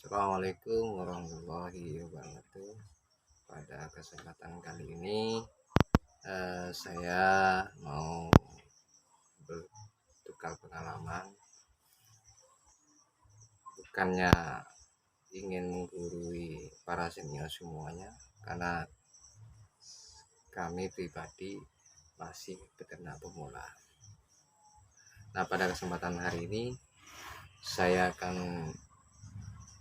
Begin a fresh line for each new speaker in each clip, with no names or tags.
Assalamualaikum warahmatullahi wabarakatuh. Pada kesempatan kali ini saya mau bertukar pengalaman, bukannya ingin menggurui para senior semuanya, karena kami pribadi masih peternak pemula. Nah, pada kesempatan hari ini saya akan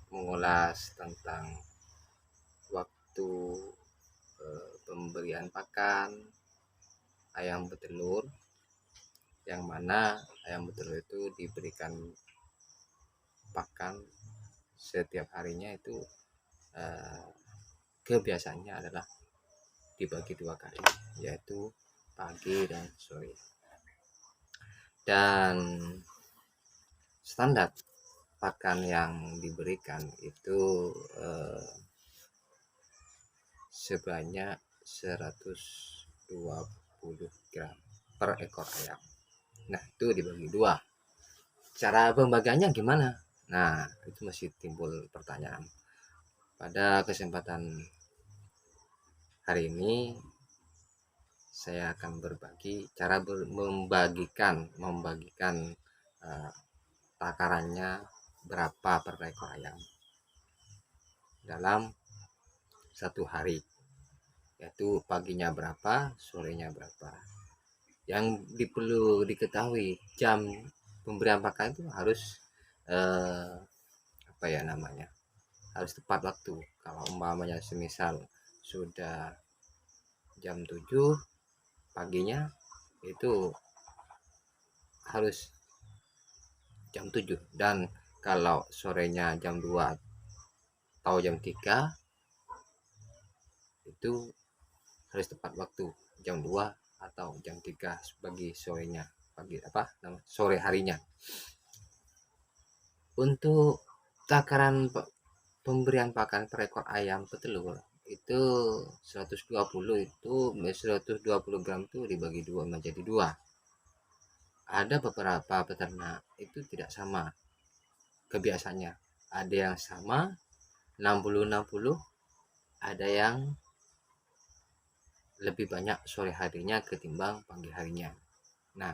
mengulas tentang waktu pemberian pakan ayam petelur, yang mana ayam petelur itu diberikan pakan setiap harinya itu kebiasaannya adalah dibagi 2 kali, yaitu pagi dan sore. Dan standar pakan yang diberikan itu sebanyak 120 gram per ekor ayam. Nah, itu dibagi 2. Cara pembagiannya gimana? Nah, itu masih timbul pertanyaan. Pada kesempatan hari ini saya akan berbagi cara membagikan takarannya berapa per ekor ayam dalam satu hari, yaitu paginya berapa, sorenya berapa. Yang perlu diketahui, jam pemberian pakan itu harus harus tepat waktu. Kalau umpamanya semisal sudah jam 7 paginya, itu harus jam 7, dan kalau sorenya jam 2 atau jam 3 itu harus tepat waktu, jam 2 atau jam 3 bagi sorenya, sore harinya. Untuk takaran pemberian pakan per ekor ayam petelur itu 120 gram itu dibagi 2 menjadi 2. Ada beberapa peternak itu tidak sama kebiasaannya. Ada yang sama 60-60, ada yang lebih banyak sore harinya ketimbang pagi harinya. Nah,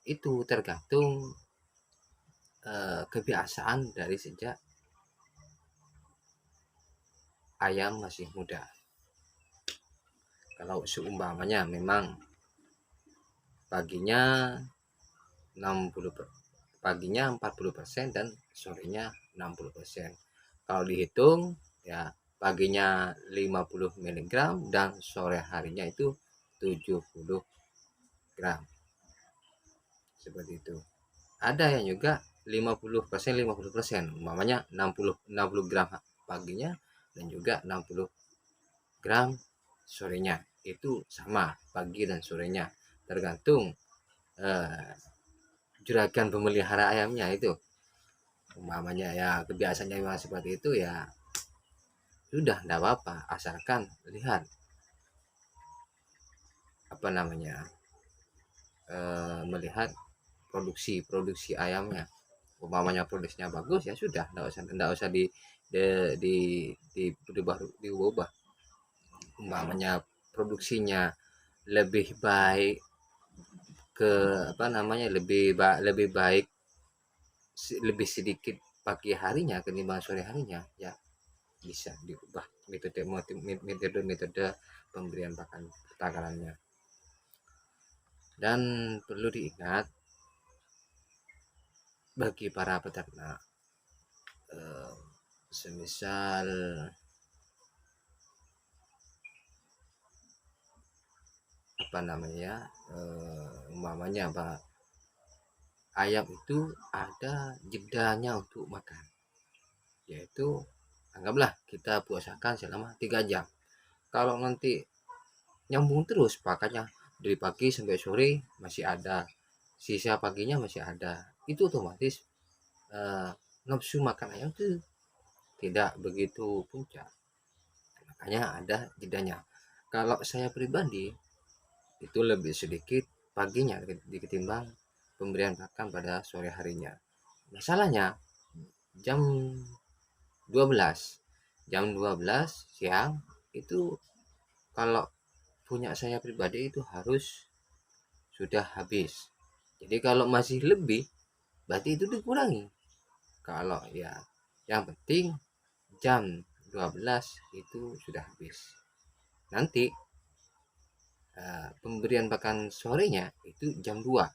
itu tergantung kebiasaan dari sejak ayam masih muda. Kalau seumpamanya memang paginya 40% dan sorenya 60%. Kalau dihitung ya paginya 50 mg dan sore harinya itu 70 gram. Seperti itu. Ada yang juga 50%, umpamanya 60 gram paginya dan juga 60 gram sorenya. Itu sama pagi dan sorenya, tergantung juragan pemelihara ayamnya. Itu umpamanya ya kebiasaannya memang seperti itu, ya sudah tidak apa-apa, asalkan lihat melihat produksi ayamnya. Umpamanya produksinya bagus, ya sudah, tidak usah diubah. Umpamanya produksinya lebih baik lebih baik lebih sedikit pagi harinya ketimbang sore harinya, ya bisa diubah metode pemberian pakan takarannya. Dan perlu diingat bagi para peternak, semisal umpamanya ayam itu ada jedanya untuk makan, yaitu anggaplah kita puasakan selama 3 jam. Kalau nanti nyambung terus pakannya dari pagi sampai sore masih ada, sisa paginya masih ada, itu otomatis nafsu makan ayam itu tidak begitu puncak, makanya ada jedanya. Kalau saya pribadi itu lebih sedikit paginya ketimbang pemberian pakan pada sore harinya. Masalahnya jam 12. Jam 12 siang itu kalau punya saya pribadi itu harus sudah habis. Jadi kalau masih lebih berarti itu dikurangi. Kalau ya yang penting jam 12 itu sudah habis. Nanti pemberian makan sorenya itu jam 2.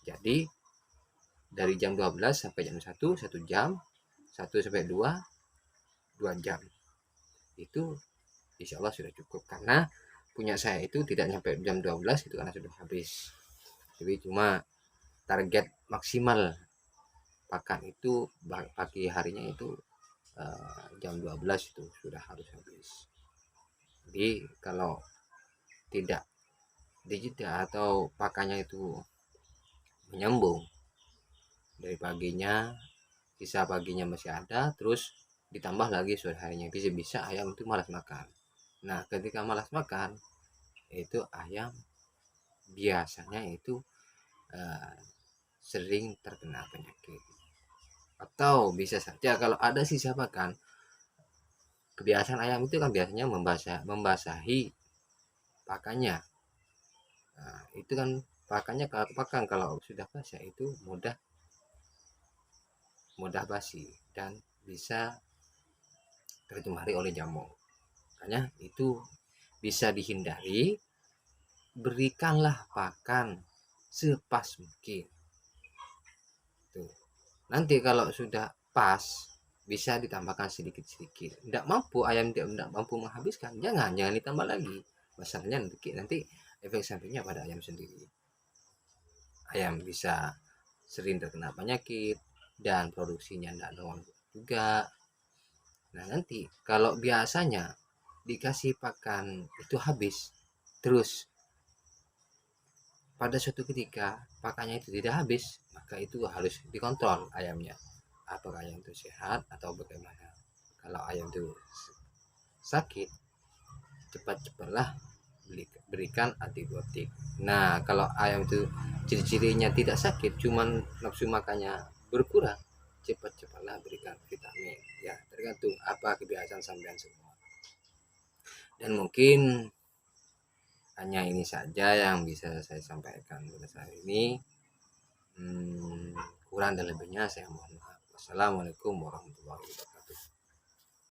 Jadi dari jam 12 sampai jam 1 jam, 1 sampai 2 jam. Itu insya Allah sudah cukup, karena punya saya itu tidak sampai jam 12 itu karena sudah habis. Jadi cuma target maksimal pakan itu pagi harinya itu jam 12 itu sudah harus habis. Jadi kalau tidak dijeda atau pakannya itu menyambung dari paginya, sisa paginya masih ada, terus ditambah lagi sore harinya, bisa-bisa ayam itu malas makan. Nah ketika malas makan itu ayam biasanya itu sering terkena penyakit. Atau bisa saja kalau ada sisa makan, kebiasaan ayam itu kan biasanya membasahi pakannya. Nah, itu kan pakannya kalau sudah basah itu mudah basi dan bisa tercemari oleh jamur. Makanya itu bisa dihindari, berikanlah pakan sepas mungkin. Tuh. Nanti kalau sudah pas bisa ditambahkan sedikit-sedikit. Tidak mampu ayam tidak mampu menghabiskan, jangan ditambah lagi. Masalahnya nanti efek sampingnya pada ayam sendiri. Ayam bisa sering terkena penyakit dan produksinya tidak normal juga. Nah nanti kalau biasanya dikasih pakan itu habis, terus pada suatu ketika pakannya itu tidak habis, maka itu harus dikontrol ayamnya, apakah ayam itu sehat atau bagaimana. Kalau ayam itu sakit, cepat-cepatlah berikan antibiotik. Nah kalau ayam itu ciri-cirinya tidak sakit, cuman nafsu makannya berkurang, cepat-cepatlah berikan vitamin. Ya tergantung apa kebiasaan sampean semua. Dan mungkin hanya ini saja yang bisa saya sampaikan pada saat ini. Kurang dan lebihnya saya mohon maaf. Wassalamualaikum warahmatullahi wabarakatuh.